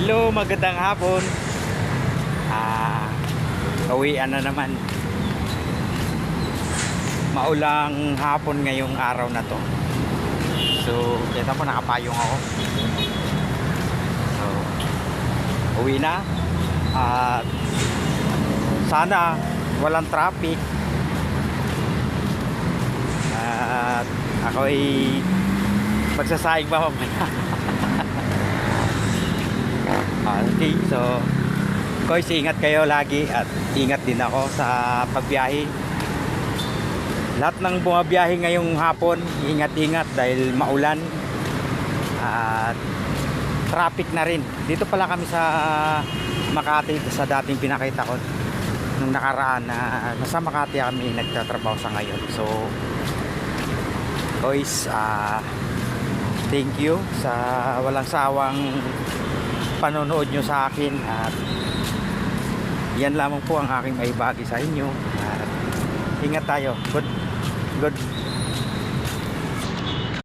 Hello, magandang hapon. Uwian na naman. Maulang hapon ngayong araw na to. So, kita mo nakapayong ako. So, uwi na. At sana walang traffic. At ako'y magsasayang ba mamaya. Okay, so guys, ingat kayo lagi at ingat din ako sa pagbiyahe. Lahat ng bumabiyahe ngayong hapon, ingat-ingat dahil maulan at traffic na rin. Dito pala kami sa Makati, sa dating pinakita ko nung nakaraan na nasa Makati kami nagtatrabaho sa ngayon. So guys, thank you sa walang sawang panonood nyo sa akin at yan lamang po ang aking maibagi sa inyo at ingat tayo. Good